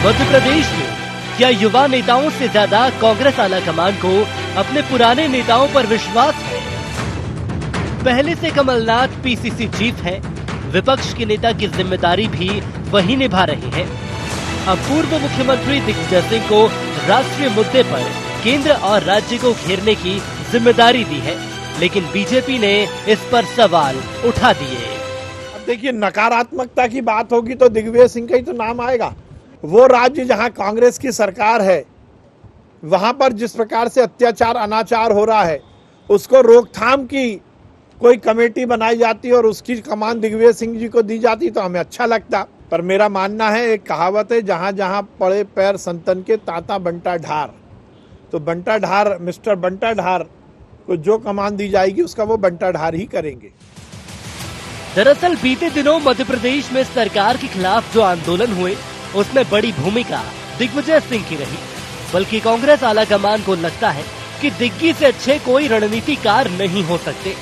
मध्य प्रदेश में क्या युवा नेताओं से ज्यादा कांग्रेस आलाकमान को अपने पुराने नेताओं पर विश्वास है? पहले से कमलनाथ पीसीसी चीफ है, विपक्ष के नेता की जिम्मेदारी भी वही निभा रहे हैं। अब पूर्व मुख्यमंत्री दिग्विजय सिंह को राष्ट्रीय मुद्दे पर केंद्र और राज्य को घेरने की जिम्मेदारी दी है, लेकिन बीजेपी ने इस पर सवाल उठा दिए। अब देखिए, नकारात्मकता की बात होगी तो दिग्विजय सिंह का ही तो नाम आएगा। वो राज्य जहां कांग्रेस की सरकार है, वहां पर जिस प्रकार से अत्याचार अनाचार हो रहा है, उसको रोकथाम की कोई कमेटी बनाई जाती और उसकी कमान दिग्विजय सिंह जी को दी जाती तो हमें अच्छा लगता। पर मेरा मानना है, एक कहावत है, जहां जहां पड़े पैर संतन के ताता बंटा ढार। तो बंटा ढार, मिस्टर बंटा ढार को जो कमान दी जाएगी उसका वो बंटा ढार ही करेंगे। दरअसल बीते दिनों मध्य प्रदेश में सरकार के खिलाफ जो आंदोलन हुए, उसमें बड़ी भूमिका दिग्विजय सिंह की रही। बल्कि कांग्रेस आलाकमान को लगता है कि दिग्गी से अच्छे कोई रणनीतिकार नहीं हो सकते।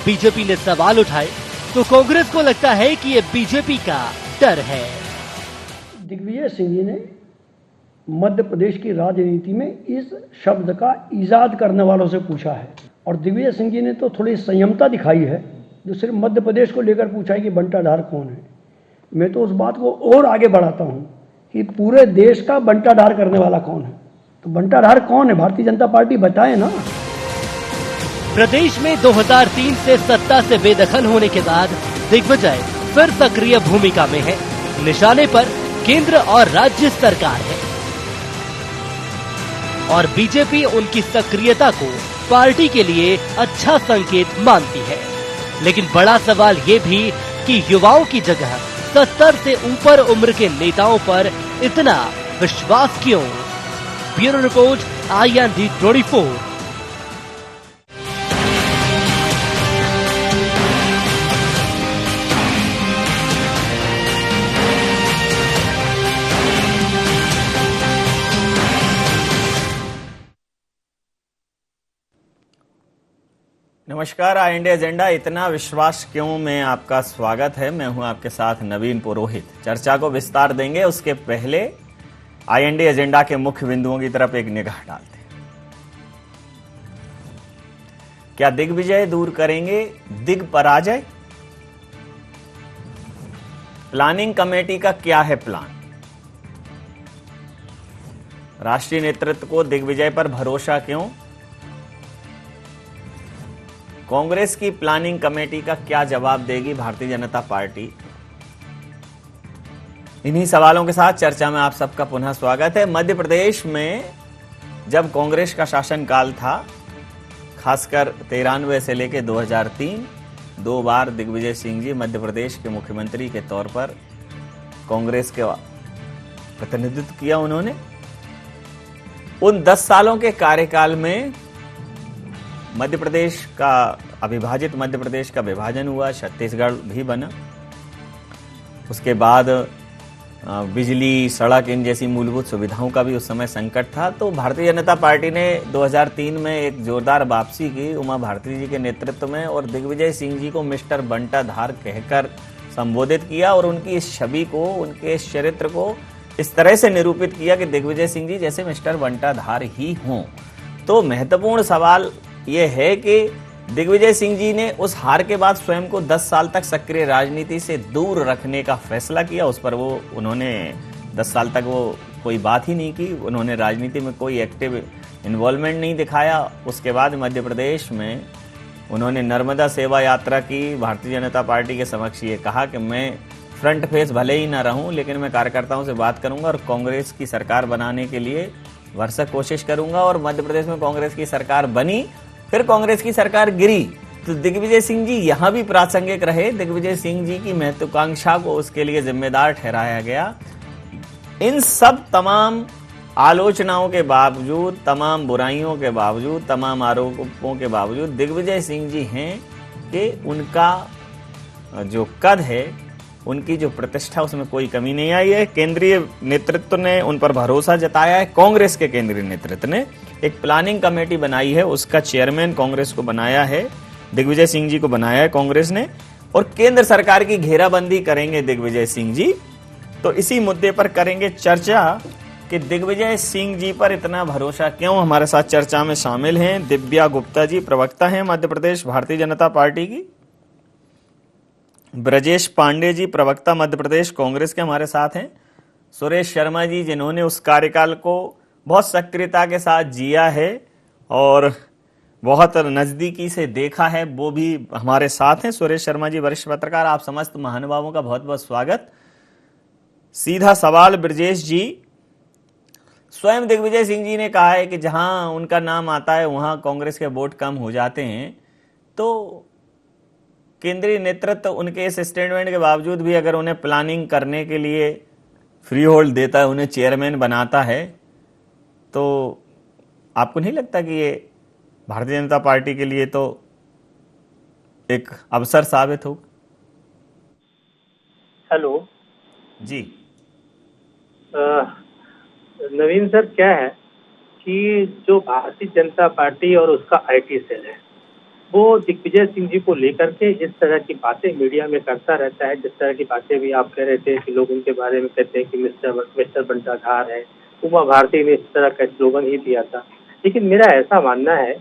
बीजेपी ने सवाल उठाए तो कांग्रेस को लगता है कि ये बीजेपी का डर है। दिग्विजय सिंह जी ने मध्य प्रदेश की राजनीति में इस शब्द का इजाद करने वालों से पूछा है, और दिग्विजय सिंह जी ने तो थोड़ी संयमता दिखाई है, जो सिर्फ मध्य प्रदेश को लेकर पूछा है कि बंटा ढार कौन है। मैं तो उस बात को और आगे बढ़ाता हूं कि पूरे देश का बंटा ढार करने वाला कौन है। तो बंटा ढार कौन है, भारतीय जनता पार्टी बताए ना। प्रदेश में 2003 से सत्ता से बेदखल होने के बाद दिग्विजय फिर सक्रिय भूमिका में है। निशाने पर केंद्र और राज्य सरकार है और बीजेपी उनकी सक्रियता को पार्टी के लिए अच्छा संकेत मानती है। लेकिन बड़ा सवाल ये भी कि युवाओं की जगह 70 से ऊपर उम्र के नेताओं पर इतना विश्वास क्यों? Bureau report, IND 24। नमस्कार, IND एजेंडा इतना विश्वास क्यों में आपका स्वागत है। मैं हूं आपके साथ नवीन पुरोहित। चर्चा को विस्तार देंगे, उसके पहले IND एजेंडा के मुख्य बिंदुओं की तरफ एक निगाह डालते हैं। क्या दिग्विजय दूर करेंगे दिग्पराजय? प्लानिंग कमेटी का क्या है प्लान? राष्ट्रीय नेतृत्व को दिग्विजय पर भरोसा क्यों? कांग्रेस की प्लानिंग कमेटी का क्या जवाब देगी भारतीय जनता पार्टी? इन्हीं सवालों के साथ चर्चा में आप सबका पुनः स्वागत है। मध्य प्रदेश में जब कांग्रेस का शासनकाल था, खासकर 93 से लेकर 2003, 2 बार दिग्विजय सिंह जी मध्य प्रदेश के मुख्यमंत्री के तौर पर कांग्रेस के प्रतिनिधित्व किया उन्होंने। उन 10 सालों के कार्यकाल में मध्य प्रदेश का अविभाजित मध्य प्रदेश का विभाजन हुआ, छत्तीसगढ़ भी बना। उसके बाद बिजली, सड़क, इन जैसी मूलभूत सुविधाओं का भी उस समय संकट था। तो भारतीय जनता पार्टी ने 2003 में एक जोरदार वापसी की उमा भारती जी के नेतृत्व में, और दिग्विजय सिंह जी को मिस्टर बंटा धार कहकर संबोधित किया और उनकी इस छवि को, उनके इस चरित्र को इस तरह से निरूपित किया कि दिग्विजय सिंह जी जैसे मिस्टर बंटा धार ही हों। तो महत्वपूर्ण सवाल ये है कि दिग्विजय सिंह जी ने उस हार के बाद स्वयं को 10 साल तक सक्रिय राजनीति से दूर रखने का फैसला किया। उस पर उन्होंने 10 साल तक कोई बात ही नहीं की, उन्होंने राजनीति में कोई एक्टिव इन्वॉल्वमेंट नहीं दिखाया। उसके बाद मध्य प्रदेश में उन्होंने नर्मदा सेवा यात्रा की, भारतीय जनता पार्टी के समक्ष ये कहा कि मैं फ्रंट फेस भले ही ना रहूं, लेकिन मैं कार्यकर्ताओं से बात करूंगा और कांग्रेस की सरकार बनाने के लिए भरसक कोशिश करूंगा। और मध्य प्रदेश में कांग्रेस की सरकार बनी, फिर कांग्रेस की सरकार गिरी। तो दिग्विजय सिंह जी यहां भी प्रासंगिक रहे। दिग्विजय सिंह जी की महत्वाकांक्षा को उसके लिए जिम्मेदार ठहराया गया। इन सब तमाम आलोचनाओं के बावजूद, तमाम बुराइयों के बावजूद, तमाम आरोपों के बावजूद दिग्विजय सिंह जी हैं कि उनका जो कद है, उनकी जो प्रतिष्ठा, उसमें कोई कमी नहीं आई है। केंद्रीय नेतृत्व ने उन पर भरोसा जताया है। कांग्रेस के केंद्रीय नेतृत्व ने एक प्लानिंग कमेटी बनाई है, उसका चेयरमैन कांग्रेस को बनाया है, दिग्विजय सिंह जी को बनाया है कांग्रेस ने, और केंद्र सरकार की घेराबंदी करेंगे दिग्विजय सिंह जी। तो इसी मुद्दे पर करेंगे चर्चा कि दिग्विजय सिंह जी पर इतना भरोसा क्यों। हमारे साथ चर्चा में शामिल हैं दिव्या गुप्ता जी, प्रवक्ता हैं मध्य प्रदेश भारतीय जनता पार्टी की। ब्रजेश पांडे जी, प्रवक्ता मध्य प्रदेश कांग्रेस के हमारे साथ हैं। सुरेश शर्मा जी, जिन्होंने उस कार्यकाल को बहुत सक्रियता के साथ जिया है और बहुत नजदीकी से देखा है, वो भी हमारे साथ हैं। सुरेश शर्मा जी वरिष्ठ पत्रकार, आप समस्त महानुभावों का बहुत बहुत स्वागत। सीधा सवाल ब्रजेश जी, स्वयं दिग्विजय सिंह जी ने कहा है कि जहां उनका नाम आता है वहां कांग्रेस के वोट कम हो जाते हैं, तो केंद्रीय नेतृत्व उनके इस स्टेटमेंट के बावजूद भी अगर उन्हें प्लानिंग करने के लिए फ्री होल्ड देता है, उन्हें चेयरमैन बनाता है, तो आपको नहीं लगता कि ये भारतीय जनता पार्टी के लिए तो एक अवसर साबित हो? हेलो जी नवीन सर, क्या है कि जो भारतीय जनता पार्टी और उसका आईटी सेल है वो दिग्विजय सिंह जी को लेकर के इस तरह की बातें मीडिया में करता रहता है। जिस तरह की बातें भी आप कह रहे थे कि लोग उनके बारे में कहते हैं कि मिस्टर बंटाधार है, उमा भारती ने इस तरह का स्लोगन ही दिया था। लेकिन मेरा ऐसा मानना है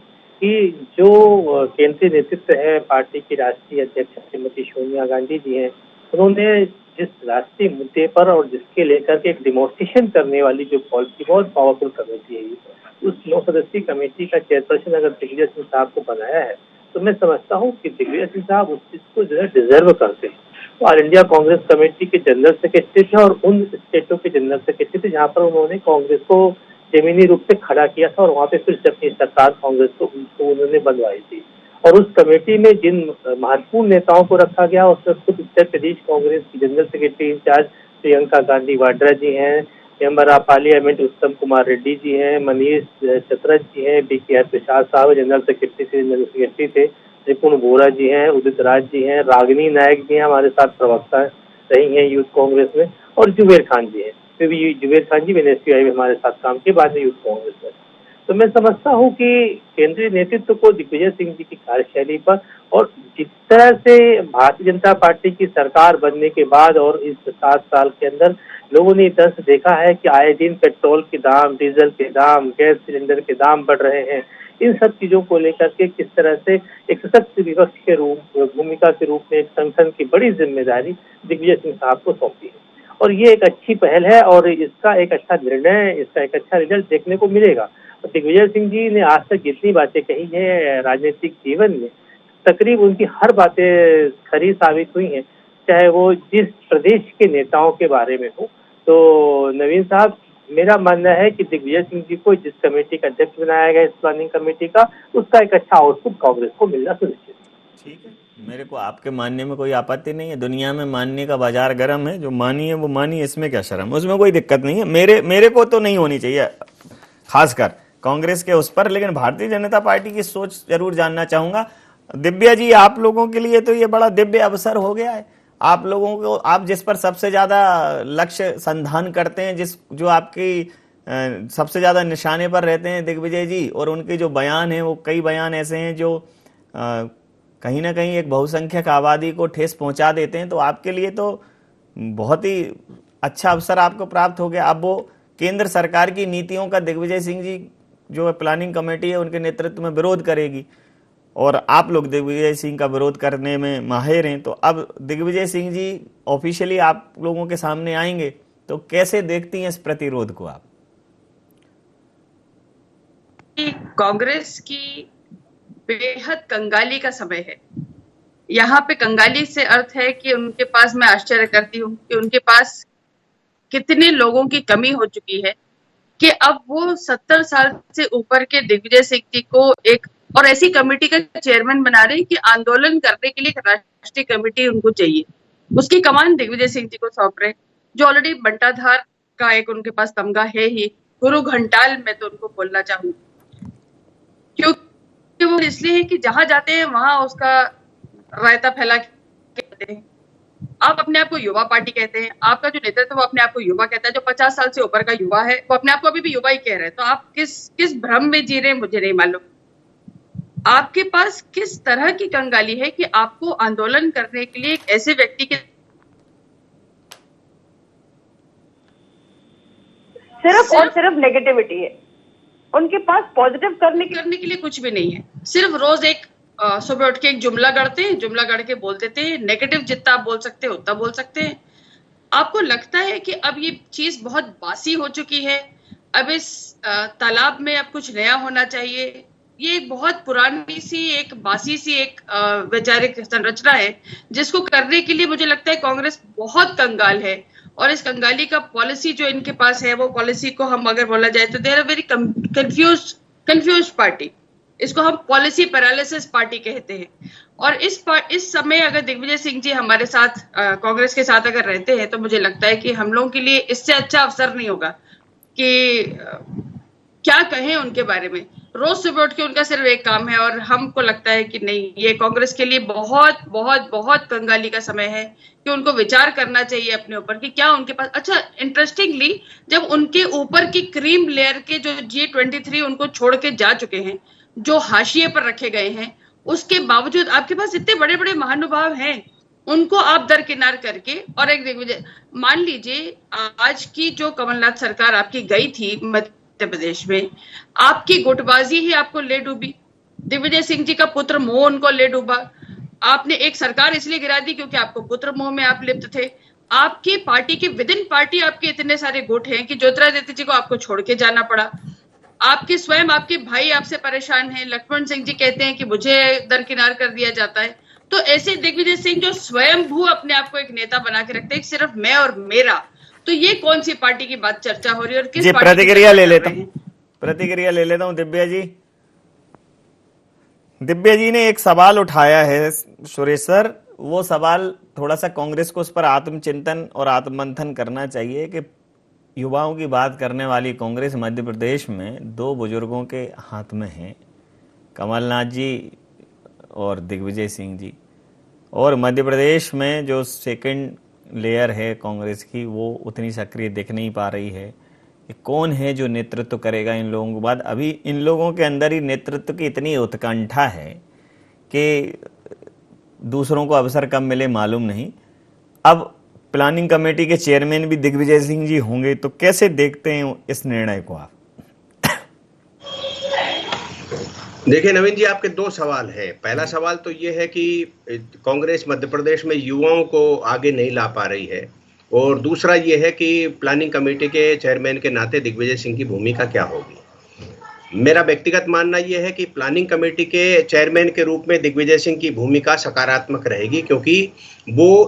कि जो केंद्रीय नेतृत्व है, पार्टी की राष्ट्रीय अध्यक्ष श्रीमती सोनिया गांधी जी हैं, उन्होंने जिस राष्ट्रीय मुद्दे पर और जिसके लेकर के एक डिमोन्स्ट्रेशन करने वाली जो पॉलिसी, बहुत पावरफुल कमेटी है, उस 9 सदस्यीय कमेटी का चेयरपर्सन अगर दिग्विजय सिंह साहब को बनाया है, तो मैं समझता हूँ कि दिग्विजय सिंह साहब उस चीज को जो है डिजर्व करते हैं। वो ऑल इंडिया कांग्रेस कमेटी के जनरल सेक्रेटरी थे और उन स्टेटों के जनरल सेक्रेटरी थे जहाँ पर उन्होंने कांग्रेस को जमीनी रूप से खड़ा किया था और वहाँ पे फिर से अपनी सरकार कांग्रेस को उन्होंने बनवाई थी। और उस कमेटी में जिन महत्वपूर्ण नेताओं को रखा गया, उसमें खुद उत्तर प्रदेश कांग्रेस की general secretary incharge Priyanka Gandhi Vadra ji हैं, मेंबर ऑफ पार्लियामेंट उत्तम कुमार रेड्डी जी हैं, मनीष चतरथ जी हैं, BKR प्रसाद साहब जनरल सेक्रेटरी थे, रिपुन बोरा जी हैं, उदित राज जी हैं, रागिनी नायक जी हैं, हमारे साथ प्रवक्ता रही हैं यूथ कांग्रेस में, और जुबेर खान जी हैं। फिर भी जुबेर खान जी NSUI में हमारे साथ काम के बाद में यूथ कांग्रेस में। तो मैं समझता हूँ कि केंद्रीय नेतृत्व को दिग्विजय सिंह जी की कार्यशैली पर और जिस तरह से भारतीय जनता पार्टी की सरकार बनने के बाद और इस 7 साल के अंदर लोगों ने दर्द देखा है कि आए दिन पेट्रोल के दाम, डीजल के दाम, गैस सिलेंडर के दाम बढ़ रहे हैं। इन सब चीजों को लेकर के किस तरह से एक सशक्त विपक्ष के भूमिका के रूप में एक संगठन की बड़ी जिम्मेदारी दिग्विजय सिंह साहब को सौंपी है, और ये एक अच्छी पहल है और इसका एक अच्छा निर्णय, इसका एक अच्छा रिजल्ट देखने को मिलेगा। दिग्विजय सिंह जी ने आज तक जितनी बातें कही है राजनीतिक जीवन में, तकरीब उनकी हर बातें खरी साबित हुई हैं, चाहे वो जिस प्रदेश के नेताओं के बारे में हो। तो नवीन साहब, मेरा मानना है कि दिग्विजय सिंह जी को जिस कमेटी का अध्यक्ष बनाया गया, इस प्लानिंग कमेटी का, उसका एक अच्छा आउटपुट कांग्रेस को मिलना सुनिश्चित है। ठीक है, मेरे को आपके मानने में कोई आपत्ति नहीं है। दुनिया में मानने का बाजार गर्म है, जो मानिए वो मानिए, इसमें क्या शर्म, उसमें कोई दिक्कत नहीं है। मेरे को तो नहीं होनी चाहिए, खासकर कांग्रेस के उस पर, लेकिन भारतीय जनता पार्टी की सोच जरूर जानना चाहूंगा। दिव्या जी, आप लोगों के लिए तो ये बड़ा दिव्य अवसर हो गया है। आप लोगों को, आप जिस पर सबसे ज्यादा लक्ष्य संधान करते हैं, जो आपकी सबसे ज्यादा निशाने पर रहते हैं दिग्विजय जी, और उनके जो बयान हैं वो कई बयान ऐसे हैं जो कहीं ना कहीं एक बहुसंख्यक आबादी को ठेस पहुंचा देते हैं। तो आपके लिए तो बहुत ही अच्छा अवसर आपको प्राप्त हो गया। अब वो केंद्र सरकार की नीतियों का दिग्विजय सिंह जी जो प्लानिंग कमेटी है उनके नेतृत्व में विरोध करेगी, और आप लोग दिग्विजय सिंह का विरोध करने में माहिर हैं। तो अब दिग्विजय सिंह जी ऑफिशियली आप लोगों के सामने आएंगे, तो कैसे देखती हैं इस प्रतिरोध को आप? कांग्रेस की बेहद कंगाली का समय है। यहाँ पे कंगाली से अर्थ है कि उनके पास, मैं आश्चर्य करती हूँ कि उनके पास कितने लोगों की कमी हो चुकी है कि अब वो 70 साल से ऊपर के दिग्विजय सिंह जी को एक और ऐसी कमेटी का चेयरमैन बना रहे हैं कि आंदोलन करने के लिए एक राष्ट्रीय कमेटी उनको चाहिए। उसकी कमान दिग्विजय सिंह जी को सौंप रहे हैं, जो ऑलरेडी बंटाधार का एक उनके पास तमगा है ही। गुरु घंटाल, मैं तो उनको बोलना चाहूंगी, क्योंकि वो इसलिए है कि जहां जाते हैं वहां उसका रायता फैला के आते हैं। आप अपने आप को युवा पार्टी कहते हैं, आपका जो नेतृत्व वो अपने आप को युवा कहता है, जो 50 साल से ऊपर का युवा है वो अपने आप को अभी भी युवा ही कह रहे हैं। तो आप किस भ्रम में जी रहे हैं मुझे नहीं मालूम। आपके पास किस तरह की कंगाली है कि आपको आंदोलन करने के लिए एक ऐसे व्यक्ति के सिर्फ और सिर्फ नेगेटिविटी है। उनके पास पॉजिटिव करने के लिए कुछ भी नहीं है। सिर्फ रोज एक सुबह उठ के एक जुमला गढ़ते हैं, जुमला गढ़ के बोल देते हैं। नेगेटिव जितना आप बोल सकते हैं उतना बोल सकते हैं। आपको लगता है कि अब ये चीज बहुत बासी हो चुकी है, अब इस तालाब में अब कुछ नया होना चाहिए। ये एक बहुत पुरानी सी, एक बासी सी एक वैचारिक संरचना है जिसको करने के लिए मुझे लगता है कांग्रेस बहुत कंगाल है। और इस कंगाली का पॉलिसी जो इनके पास है, वो पॉलिसी को हम अगर बोला जाए तो they are very confuse party. इसको हम पॉलिसी पैरालिसिस पार्टी कहते हैं। और इस समय अगर दिग्विजय सिंह जी हमारे साथ कांग्रेस के साथ अगर रहते हैं तो मुझे लगता है कि हम लोगों के लिए इससे अच्छा अवसर नहीं होगा कि क्या कहें उनके बारे में। रोज सुबह उठ के उनका सिर्फ एक काम है और हमको लगता है कि नहीं, ये कांग्रेस के लिए बहुत बहुत बहुत कंगाली का समय है कि उनको विचार करना चाहिए अपने ऊपर कि क्या उनके पास। अच्छा, इंटरेस्टिंगली जब उनके ऊपर की क्रीम लेयर के जो G23 उनको छोड़ के जा चुके हैं, जो हाशिए पर रखे गए हैं, उसके बावजूद आपके पास इतने बड़े बड़े महानुभाव हैं, उनको आप दरकिनार करके और एक दिग्विजय, मान लीजिए आज की जो कमलनाथ सरकार आपकी गई थी मध्य प्रदेश में, आपकी गुटबाजी ही आपको ले डूबी। दिग्विजय सिंह जी का पुत्र मोह उनको ले डूबा। आपने एक सरकार इसलिए गिरा दी क्योंकि आपको पुत्र मोह में आप लिप्त थे। आपकी पार्टी के विद इन पार्टी आपके इतने सारे गुट हैं कि ज्योतिरादित्य जी को आपको छोड़ के जाना पड़ा। आपके स्वयं आपके भाई आपसे परेशान हैं। लक्ष्मण सिंह जी कहते हैं कि मुझे दरकिनार कर दिया जाता है। तो ऐसे दिग्विजय सिंह जो स्वयं भू अपने आप को एक नेता बना के रखते हैं, सिर्फ मैं और मेरा, तो ये कौन सी पार्टी की बात चर्चा हो रही है और किस पार्टी प्रतिक्रिया ले लेता हूं दिव्या जी ने एक सवाल उठाया है सुरेश सर। वो सवाल थोड़ा सा कांग्रेस को उस पर आत्मचिंतन और आत्ममंथन करना चाहिए कि युवाओं की बात करने वाली कांग्रेस मध्य प्रदेश में दो बुजुर्गों के हाथ में है, कमलनाथ जी और दिग्विजय सिंह जी। और मध्य प्रदेश में जो सेकंड लेयर है कांग्रेस की, वो उतनी सक्रिय दिख नहीं पा रही है। कौन है जो नेतृत्व करेगा इन लोगों के बाद? अभी इन लोगों के अंदर ही नेतृत्व की इतनी उत्कंठा है कि दूसरों को अवसर कब मिले मालूम नहीं। अब प्लानिंग कमेटी के चेयरमैन भी दिग्विजय सिंह जी होंगे, तो कैसे देखते हैं इस निर्णय को आप? देखिए नवीन जी, आपके दो सवाल हैं। पहला सवाल तो ये है कि कांग्रेस मध्य प्रदेश में युवाओं को आगे नहीं ला पा रही है, और दूसरा ये है कि प्लानिंग कमेटी के चेयरमैन के नाते दिग्विजय सिंह की भूमिका क्या होगी। मेरा व्यक्तिगत मानना यह है कि प्लानिंग कमेटी के चेयरमैन के रूप में दिग्विजय सिंह की भूमिका सकारात्मक रहेगी, क्योंकि वो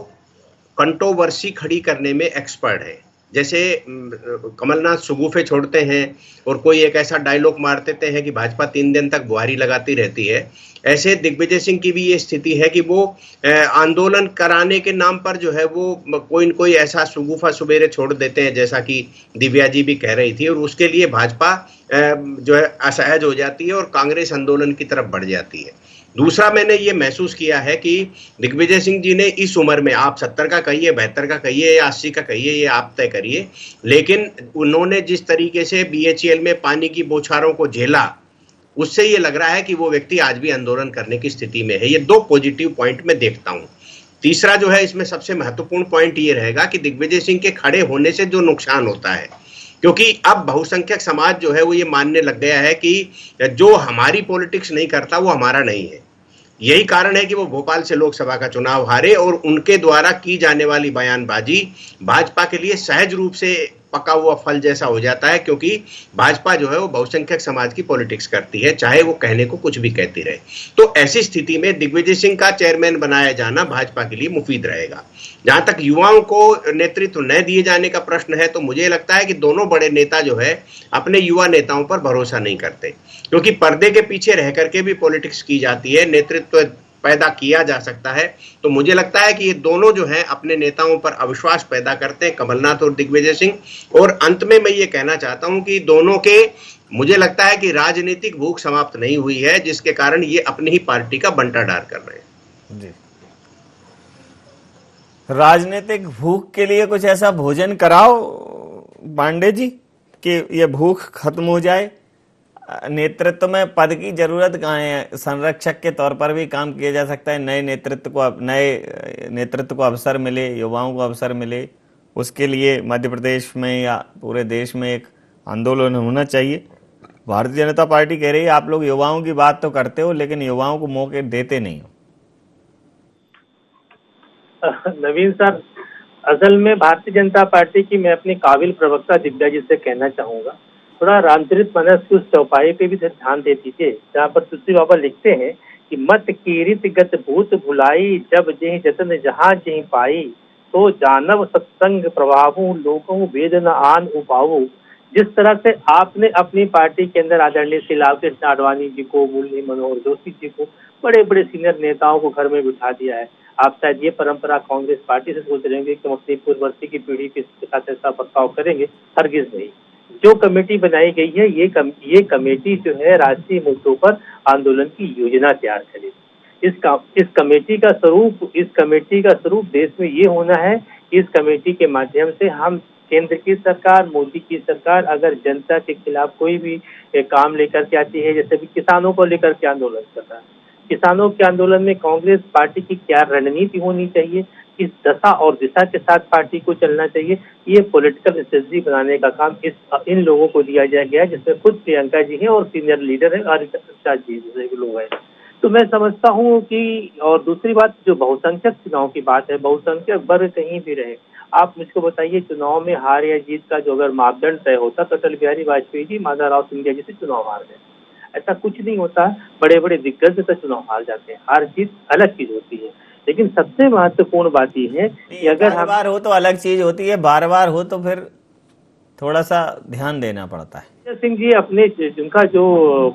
कंट्रोवर्सी खड़ी करने में एक्सपर्ट है। जैसे कमलनाथ सुगुफे छोड़ते हैं और कोई एक ऐसा डायलॉग मार देते हैं कि भाजपा 3 दिन तक बुहारी लगाती रहती है, ऐसे दिग्विजय सिंह की भी ये स्थिति है कि वो आंदोलन कराने के नाम पर जो है वो कोई न कोई ऐसा सुगुफा सुबेरे छोड़ देते हैं, जैसा कि दिव्या जी भी कह रही थी, और उसके लिए भाजपा जो है असहज हो जाती है और कांग्रेस आंदोलन की तरफ बढ़ जाती है। दूसरा, मैंने ये महसूस किया है कि दिग्विजय सिंह जी ने इस उम्र में, आप 70 का कहिए, 72 का कहिए या 80 का कहिए, ये आप तय करिए, लेकिन उन्होंने जिस तरीके से BHEL में पानी की बौछारों को झेला, उससे ये लग रहा है कि वो व्यक्ति आज भी आंदोलन करने की स्थिति में है। ये दो पॉजिटिव पॉइंट मैं देखता हूं। तीसरा जो है, इसमें सबसे महत्वपूर्ण पॉइंट ये रहेगा कि दिग्विजय सिंह के खड़े होने से जो नुकसान होता है, क्योंकि अब बहुसंख्यक समाज जो है वो ये मानने लग गया है कि जो हमारी पॉलिटिक्स नहीं करता वो हमारा नहीं है। यही कारण है कि वो भोपाल से लोकसभा का चुनाव हारे, और उनके द्वारा की जाने वाली बयानबाजी भाजपा के लिए सहज रूप से पका हुआ फल जैसा हो जाता है, क्योंकि भाजपा जो है वो बहुसंख्यक समाज की पॉलिटिक्स करती है, चाहे वो कहने को कुछ भी कहती रहे। तो ऐसी स्थिति में दिग्विजय सिंह का चेयरमैन बनाया जाना भाजपा के लिए मुफीद रहेगा। जहां तक युवाओं को नेतृत्व न दिए जाने का प्रश्न है, तो मुझे लगता है कि दोनों बड़े नेता जो है अपने युवा नेताओं पर भरोसा नहीं करते, क्योंकि पर्दे के पीछे रह करके भी पॉलिटिक्स की जाती है, नेतृत्व पैदा किया जा सकता है। तो मुझे लगता है कि ये दोनों जो हैं अपने नेताओं पर अविश्वास पैदा करते हैं, कमलनाथ और दिग्विजय सिंह। और अंत में मैं ये कहना चाहता हूं कि दोनों के, मुझे लगता है कि राजनीतिक भूख समाप्त नहीं हुई है, जिसके कारण ये अपनी ही पार्टी का बंटाढार कर रहे हैं। जी, राजनीतिक भूख के लिए कुछ ऐसा भोजन कराओ पांडे जी कि ये भूख खत्म हो जाए। नेतृत्व में पद की जरूरत कहाँ है? संरक्षक के तौर पर भी काम किया जा सकता है। नए नेतृत्व को अवसर मिले, युवाओं को अवसर मिले, उसके लिए मध्य प्रदेश में या पूरे देश में एक आंदोलन होना चाहिए। भारतीय जनता पार्टी कह रही है आप लोग युवाओं की बात तो करते हो लेकिन युवाओं को मौके देते नहीं हो। नवीन सर, असल में भारतीय जनता पार्टी की मैं अपने काबिल प्रवक्ता दिव्या जी से कहना चाहूंगा, थोड़ा रामचरित मानस की उस चौपाई पे भी ध्यान दे दीजिए जहाँ पर तुलसी बाबा लिखते हैं कि मत कीरित गत भूत भुलाई, जब जेहि जतन जहाँ जेहि पाई, तो जानव सत्संग प्रभावों लोगों वेद न आन उपाऊ। जिस तरह से आपने अपनी पार्टी के अंदर आदरणीय श्री लाल कृष्ण आडवाणी जी को, मुरली मनोहर जोशी जी को, बड़े बड़े सीनियर नेताओं को घर में बिठा दिया है, आप शायद ये परंपरा कांग्रेस पार्टी से सोच रहे हैं कि हम अपनी पूर्ववर्ती की पीढ़ी के साथ ऐसा बर्ताव करेंगे। हरगिज नहीं। जो कमेटी बनाई गई है ये कमेटी जो है राष्ट्रीय मुद्दों पर आंदोलन की योजना तैयार करेगी। इस कमेटी का स्वरूप देश में ये होना है कि इस कमेटी के माध्यम से हम केंद्र की सरकार, मोदी की सरकार अगर जनता के खिलाफ कोई भी काम लेकर के आती है, जैसे भी किसानों को लेकर के आंदोलन कर रहा है, किसानों के आंदोलन में कांग्रेस पार्टी की क्या रणनीति होनी चाहिए, किस दशा और दिशा के साथ पार्टी को चलना चाहिए, ये पॉलिटिकल स्ट्रेटजी बनाने का काम इन लोगों को दिया गया है, जिसमें खुद प्रियंका जी हैं और सीनियर लीडर है आरिफ जी जैसे लोग हैं। तो मैं समझता हूँ कि, और दूसरी बात जो बहुसंख्यक चुनाव की बात है, बहुसंख्यक वर्ग कहीं भी रहे, आप मुझको बताइए चुनाव में हार या जीत का जो अगर मापदंड तय होता तो अटल बिहारी वाजपेयी जी माधवराव सिंधिया जी से चुनाव हार गए। ऐसा कुछ नहीं होता, बड़े बड़े दिग्गज से चुनाव हार जाते हैं, हार जीत अलग चीज होती है। लेकिन सबसे महत्वपूर्ण बात यह है कि अगर बार बार हो तो अलग चीज होती है, बार बार हो तो फिर थोड़ा सा ध्यान देना पड़ता है। सिंह जी अपने जिनका जो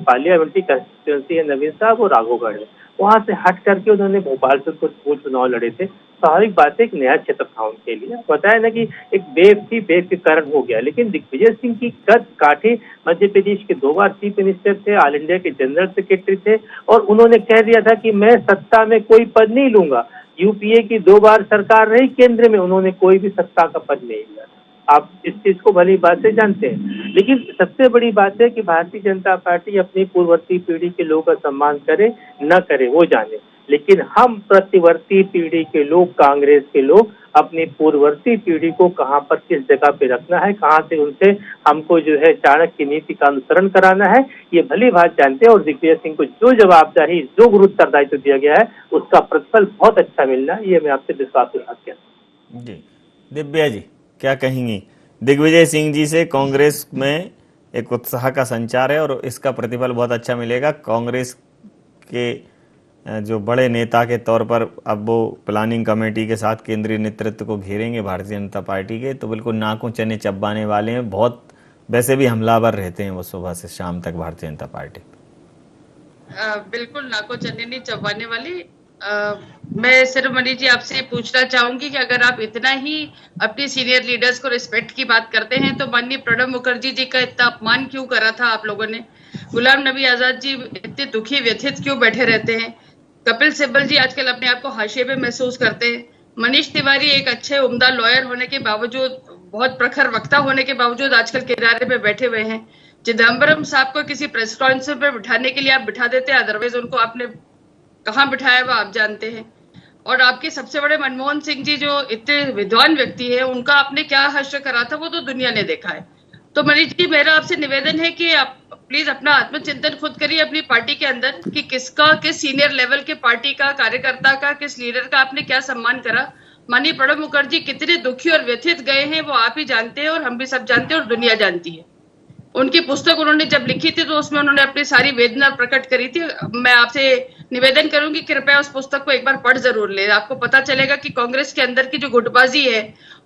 पार्लियामेंट्री कंस्टिट्यूंसी है नवीन साहब, वो राघोगढ़ है, वहां से हट करके उन्होंने भोपाल से वो चुनाव लड़े थे। स्वाभाविक बात है, एक नया क्षेत्र था उनके लिए, बताया ना कि एक बेव के कारण हो गया। लेकिन दिग्विजय सिंह की कद काठी, मध्य प्रदेश के 2 बार चीफ मिनिस्टर थे, ऑल इंडिया के जनरल सेक्रेटरी थे, और उन्होंने कह दिया था कि मैं सत्ता में कोई पद नहीं लूंगा। यूपीए की 2 बार सरकार रही केंद्र में, उन्होंने कोई भी सत्ता का पद नहीं लिया। आप इस चीज को भली बात से जानते हैं। लेकिन सबसे बड़ी बात है कि भारतीय जनता पार्टी अपनी पूर्ववर्ती पीढ़ी के लोगों का सम्मान करे न करे वो जाने, लेकिन हम प्रतिवर्ती पीढ़ी के लोग, कांग्रेस के लोग, अपनी पूर्ववर्ती पीढ़ी को कहां पर किस जगह पे रखना है, कहां से उनसे हमको जो है चाणक्य नीति का अनुसरण कराना है, ये भली बात जानते हैं। और दिग्विजय सिंह को जो जवाबदारी, जो गुरु उत्तरदायित्व दिया गया है, उसका प्रतिफल बहुत अच्छा मिलना, ये मैं आपसे विश्वास के साथ कहता हूँ। जी दिव्या जी क्या कहेंगी? दिग्विजय सिंह जी से कांग्रेस में एक उत्साह का संचार है और इसका प्रतिफल बहुत अच्छा मिलेगा। कांग्रेस के जो बड़े नेता के तौर पर अब वो प्लानिंग कमेटी के साथ केंद्रीय नेतृत्व को घेरेंगे भारतीय जनता पार्टी के, तो बिल्कुल नाकों चने चबाने वाले हैं। बहुत वैसे भी हमलावर रहते हैं वो सुबह से शाम तक भारतीय जनता पार्टी। बिल्कुल नाकों चने नहीं चबाने वाली। मैं सिर्फ मनीष जी आपसे पूछना चाहूंगी कि अगर आप इतना ही अपने सीनियर लीडर्स को रिस्पेक्ट की बात करते हैं तो माननीय प्रणब मुखर्जी जी का इतना अपमान क्यों करा था आप लोगों ने? गुलाम नबी आजाद जी इतने दुखी व्यथित क्यों बैठे रहते हैं? कपिल सिब्बल जी आजकल अपने आप को हाशिए पे महसूस करते हैं। मनीष तिवारी एक अच्छे उम्दा लॉयर होने के बावजूद, बहुत प्रखर वक्ता होने के बावजूद आजकल किनारे पे बैठे हुए हैं। चिदम्बरम साहब को किसी प्रेस कॉन्फ्रेंस पे बिठाने के लिए आप बिठा देते, अदरवाइज उनको आपने कहाँ बिठाया वो आप जानते हैं। और आपके सबसे बड़े मनमोहन सिंह जी जो इतने विद्वान व्यक्ति है, उनका आपने क्या हश्र करा था वो तो दुनिया ने देखा है। तो मनीष जी मेरा आपसे निवेदन है कि आप प्लीज अपना आत्मचिंतन खुद करिए अपनी पार्टी के अंदर कि किसका, किस सीनियर लेवल के पार्टी का, कार्यकर्ता का, किस लीडर का आपने क्या सम्मान करा। माननीय प्रणब मुखर्जी कितने दुखी और व्यथित गए हैं वो आप ही जानते हैं और हम भी सब जानते हैं और दुनिया जानती है। उनकी पुस्तक उन्होंने जब लिखी थी तो उसमें उन्होंने अपनी सारी वेदना प्रकट करी थी। मैं आपसे निवेदन करूंगी कृपया उस पुस्तक को एक बार पढ़ जरूर ले, आपको पता चलेगा कि कांग्रेस के अंदर की जो गुटबाजी है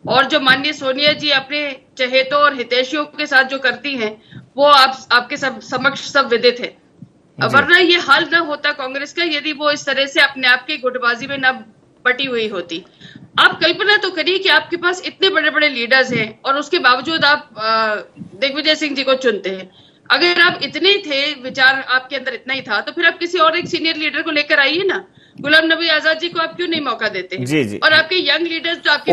और जो माननीय सोनिया जी अपने चहेतों और हितैषियों के साथ जो करती हैं वो आपके सब समक्ष सब विदित है। वरना ये हाल न होता कांग्रेस का यदि वो इस तरह से अपने आप की गुटबाजी में न बटी हुई होती। आप कल्पना तो करिए कि आपके पास इतने बड़े बड़े लीडर्स हैं और उसके बावजूद आप दिग्विजय सिंह जी को चुनते हैं। अगर आप इतने थे, विचार आपके अंदर इतना ही था, तो फिर आप किसी और एक सीनियर लीडर को लेकर आइए ना। गुलाम नबी आजाद जी को आप क्यों नहीं मौका देते? जी जी। और आपके यंग लीडर्स जो आपकी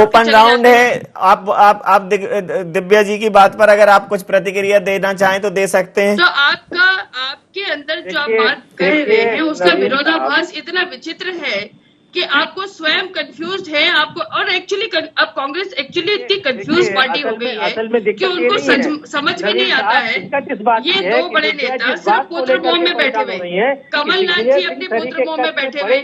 ओपन राउंड है। आप दिव्या जी की बात पर अगर आप कुछ प्रतिक्रिया देना चाहें तो दे सकते हैं। तो आपके अंदर जो आप बात कर रहे हैं उसका विरोधाभास इतना विचित्र है कि आपको स्वयं कंफ्यूज्ड है आपको, और एक्चुअली अब कांग्रेस एक्चुअली इतनी कंफ्यूज पार्टी हो गई है कि उनको समझ में नहीं आता है। ये दो बड़े नेता सिर्फ पुत्र मोह में बैठे हुए हैं। कमलनाथ जी अपने पुत्र मोह में बैठे हुए,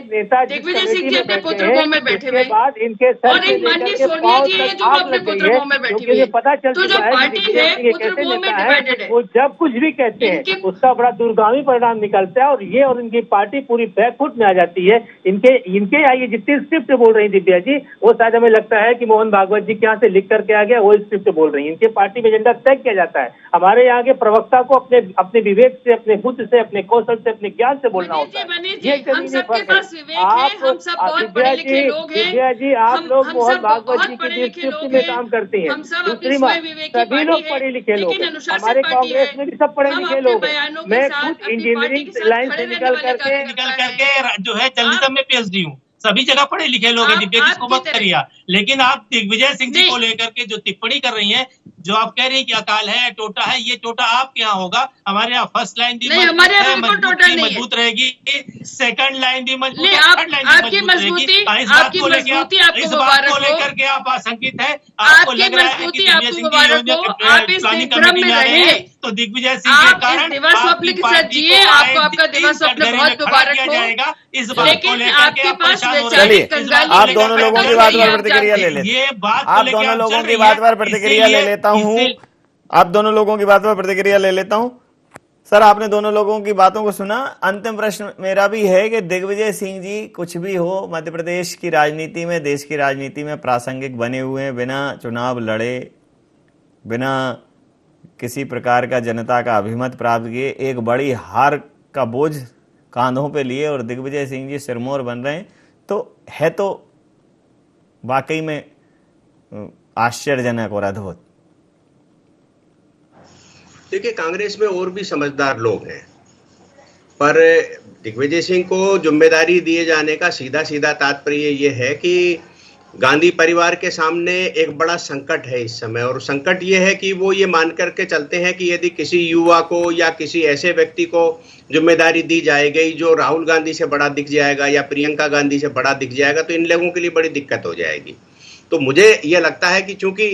दिग्विजय सिंह जी अपने पुत्र मोह में बैठे हुए, और एक माननीय सोनिया जी है जो अपने पुत्र मोह में बैठी हुई है। तो जो पार्टी है पुत्र मोह में डिवाइडेड है। वो जब कुछ भी कहते हैं उसका बड़ा दूरगामी परिणाम निकलता है, और ये और इनकी पार्टी पूरी बैकफुट में आ जाती है। इनके ये जितनी स्क्रिप्ट बोल रही दिव्या जी, वो शायद हमें लगता है कि मोहन भागवत जी के यहाँ से लिख करके आ गया, वो स्क्रिप्ट बोल रही है। इनके पार्टी में एजेंडा तय किया जाता है। हमारे यहाँ के प्रवक्ता को अपने विवेक से, अपने बुद्ध से, अपने कौशल से, अपने ज्ञान से बोलना होता है। हम सबके पास विवेक है, हम सब बहुत पढ़े लिखे लोग हैं। दिव्या जी, आप लोग मोहन भागवत जी की स्क्रिप्ट में काम करती हैं। दूसरी बात, सभी लोग पढ़े लिखे लोग हैं। हमारे कांग्रेस में भी सब पढ़े लिखे लोग हैं। मैं खुद इंजीनियरिंग लाइन से निकल करके जो है जर्नलिज्म में पीएचडी हूँ। सभी जगह पढ़े लिखे लोग हैं दिव्या, जिसको मत करिए। लेकिन आप दिग्विजय सिंह जी को लेकर के जो टिप्पणी कर रही हैं, जो आप कह रही हैं कि अकाल है, टोटा है, ये टोटा आपके यहाँ होगा। हमारे यहाँ फर्स्ट लाइन भी मजबूत रहेगी, सेकंड लाइन भी मजबूत, थर्ड लाइन भी मजबूत रहेगी। इस बात को लेकर के आप आशंकित है, आपको लग रहा है कि दिग्विजय सिंह जी प्लानिंग कमेटी में आए हैं, तो दिग्विजय सिंह के कारण जाएगा। इस बात को लेकर चलिए, आप दोनों लोगों की बात पर प्रतिक्रिया ले लेते हैं। आप दोनों लोगों की बात पर प्रतिक्रिया ले लेता हूँ। आप दोनों लोगों की बात पर प्रतिक्रिया ले लेता हूँ। सर, आपने दोनों लोगों की बातों को सुना। अंतिम प्रश्न मेरा भी है कि दिग्विजय सिंह जी कुछ भी हो, मध्य प्रदेश की राजनीति में, देश की राजनीति में प्रासंगिक बने हुए हैं, बिना चुनाव लड़े, बिना किसी प्रकार का जनता का अभिमत प्राप्त किए, एक बड़ी हार का बोझ कांधों पे लिए और दिग्विजय सिंह जी सिरमौर बन रहे हैं, तो वाकई में आश्चर्यजनक और अद्भुत। देखिए, कांग्रेस में और भी समझदार लोग हैं, पर दिग्विजय सिंह को जिम्मेदारी दिए जाने का सीधा सीधा तात्पर्य ये है कि गांधी परिवार के सामने एक बड़ा संकट है इस समय, और संकट ये है कि वो ये मान करके चलते हैं कि यदि किसी युवा को या किसी ऐसे व्यक्ति को जिम्मेदारी दी जाएगी जो राहुल गांधी से बड़ा दिख जाएगा या प्रियंका गांधी से बड़ा दिख जाएगा, तो इन लोगों के लिए बड़ी दिक्कत हो जाएगी। तो मुझे ये लगता है कि चूंकि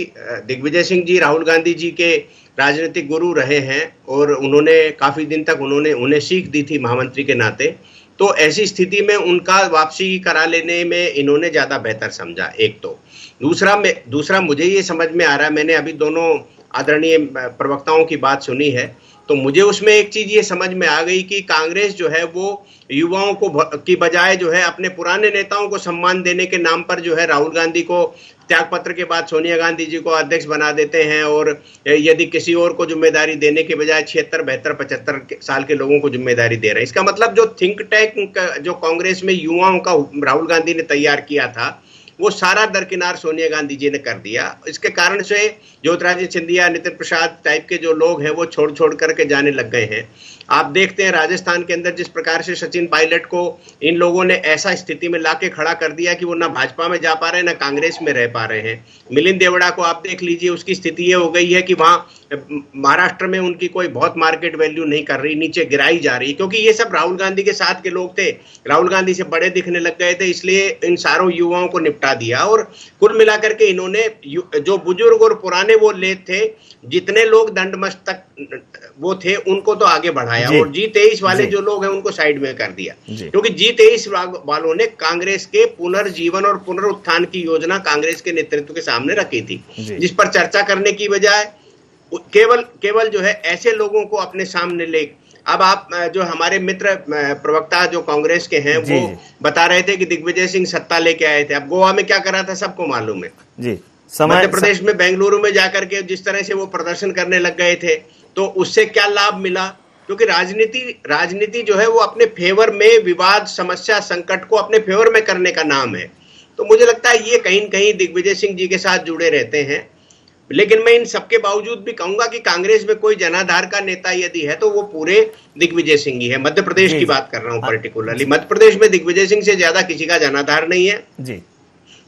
दिग्विजय सिंह जी राहुल गांधी जी के राजनीतिक गुरु रहे हैं और उन्होंने काफी दिन तक उन्हें सीख दी थी महामंत्री के नाते, तो ऐसी स्थिति में उनका वापसी करा लेने में इन्होंने ज्यादा बेहतर समझा। एक तो दूसरा मुझे ये समझ में आ रहा है, मैंने अभी दोनों आदरणीय प्रवक्ताओं की बात सुनी है, तो मुझे उसमें एक चीज ये समझ में आ गई कि कांग्रेस जो है वो युवाओं को की बजाय जो है अपने पुराने नेताओं को सम्मान देने के नाम पर जो है राहुल गांधी को त्यागपत्र के बाद सोनिया गांधी जी को अध्यक्ष बना देते हैं, और यदि किसी और को जिम्मेदारी देने के बजाय 76, 72, 75 साल के लोगों को जिम्मेदारी दे रहे हैं। इसका मतलब जो थिंक टैंक जो कांग्रेस में युवाओं का राहुल गांधी ने तैयार किया था, वो सारा दरकिनार सोनिया गांधी जी ने कर दिया। इसके कारण से ज्योतिरादित्य सिंधिया, नितिन प्रसाद टाइप के जो लोग हैं वो छोड़ करके जाने लग गए हैं। आप देखते हैं राजस्थान के अंदर जिस प्रकार से सचिन पायलट को इन लोगों ने ऐसा स्थिति में लाके खड़ा कर दिया कि वो ना भाजपा में जा पा रहे हैं ना कांग्रेस में रह पा रहे हैं। मिलिंद देवड़ा को आप देख लीजिए, उसकी स्थिति ये हो गई है कि वहां महाराष्ट्र में उनकी कोई बहुत मार्केट वैल्यू नहीं कर रही, नीचे गिराई जा रही, क्योंकि ये सब राहुल गांधी के साथ के लोग थे, राहुल गांधी से बड़े दिखने लग गए थे, इसलिए इन सारों युवाओं को निपटा दिया। और कुल मिलाकर के इन्होंने जो बुजुर्ग और पुराने वो लेते थे, जितने लोग दंडमस्तक वो थे, उनको तो आगे बढ़ाया, और G23 वाले जो लोग हैं उनको साइड में कर दिया, क्योंकि G23 वालों ने कांग्रेस के पुनर्जीवन और पुनरुत्थान की योजना कांग्रेस के नेतृत्व के सामने रखी थी, जिस पर चर्चा करने की बजाय केवल जो है ऐसे लोगों को अपने सामने ले। अब आप जो हमारे मित्र प्रवक्ता जो कांग्रेस के हैं वो बता रहे थे कि दिग्विजय सिंह सत्ता लेके आए थे। अब गोवा में क्या करा था सबको मालूम है जी। मध्य प्रदेश में बेंगलुरु में जाकर के जिस तरह से वो प्रदर्शन करने लग गए थे, तो उससे क्या लाभ मिला? क्योंकि राजनीति जो है वो अपने फेवर में विवाद, समस्या, संकट को अपने फेवर में करने का नाम है। तो मुझे लगता है ये कहीं न कहीं दिग्विजय सिंह जी के साथ जुड़े रहते हैं। लेकिन मैं इन सबके बावजूद भी कहूंगा कि कांग्रेस में कोई जनाधार का नेता यदि है तो वो पूरे दिग्विजय सिंह ही है। मध्य प्रदेश की बात कर रहा हूं पर्टिकुलरली, मध्य प्रदेश में दिग्विजय सिंह से ज्यादा किसी का जनाधार नहीं है जी।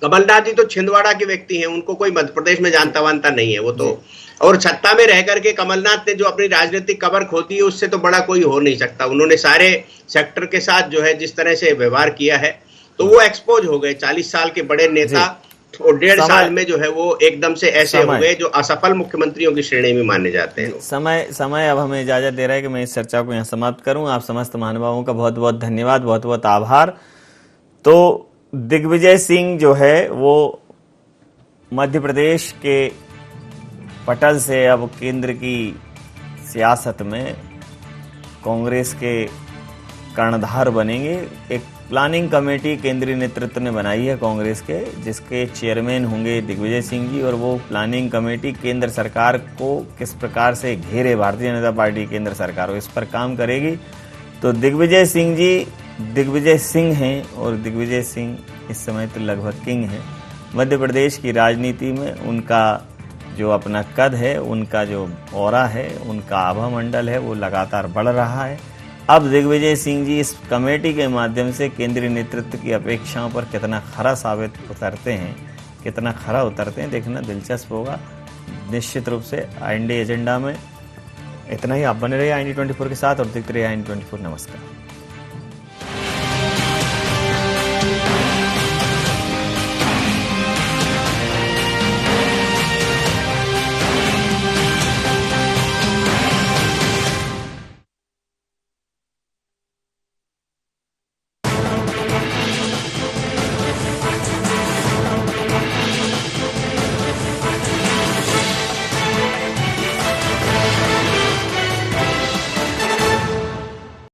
कमलनाथ जी तो छिंदवाड़ा के व्यक्ति हैं, उनको कोई मध्य प्रदेश में जानता वानता नहीं है वो तो, और सत्ता में रह करके कमलनाथ ने जो अपनी राजनीतिक कबर खोती है उससे तो बड़ा कोई हो नहीं सकता। उन्होंने सारे सेक्टर के साथ जो है जिस तरह से व्यवहार किया है, तो वो एक्सपोज हो गए। 40 साल के बड़े नेता और 1.5 साल में जो है वो एकदम से ऐसे हो गए जो असफल मुख्यमंत्रियों की श्रेणी में माने जाते हैं। समय अब हमें इजाजत दे रहा है कि मैं इस चर्चा को यहाँ समाप्त करूं। आप समस्त महानुभावों का बहुत बहुत धन्यवाद, बहुत बहुत आभार। तो दिग्विजय सिंह जो है वो मध्य प्रदेश के पटल से अब केंद्र की सियासत में कांग्रेस के कर्णधार बनेंगे। एक प्लानिंग कमेटी केंद्रीय नेतृत्व ने बनाई है कांग्रेस के, जिसके चेयरमैन होंगे दिग्विजय सिंह जी, और वो प्लानिंग कमेटी केंद्र सरकार को किस प्रकार से घेरे, भारतीय जनता पार्टी केंद्र सरकार को, इस पर काम करेगी। तो दिग्विजय सिंह जी दिग्विजय सिंह हैं और दिग्विजय सिंह इस समय तो लगभग किंग हैं मध्य प्रदेश की राजनीति में। उनका जो अपना कद है, उनका जो ऑरा है, उनका आभा मंडल है, वो लगातार बढ़ रहा है। अब दिग्विजय सिंह जी इस कमेटी के माध्यम से केंद्रीय नेतृत्व की अपेक्षाओं पर कितना खरा उतरते हैं देखना दिलचस्प होगा। निश्चित रूप से इंडिया एजेंडा में इतना ही। आप बने रहिए IND24 के साथ और देखते रहिए IND24। नमस्कार।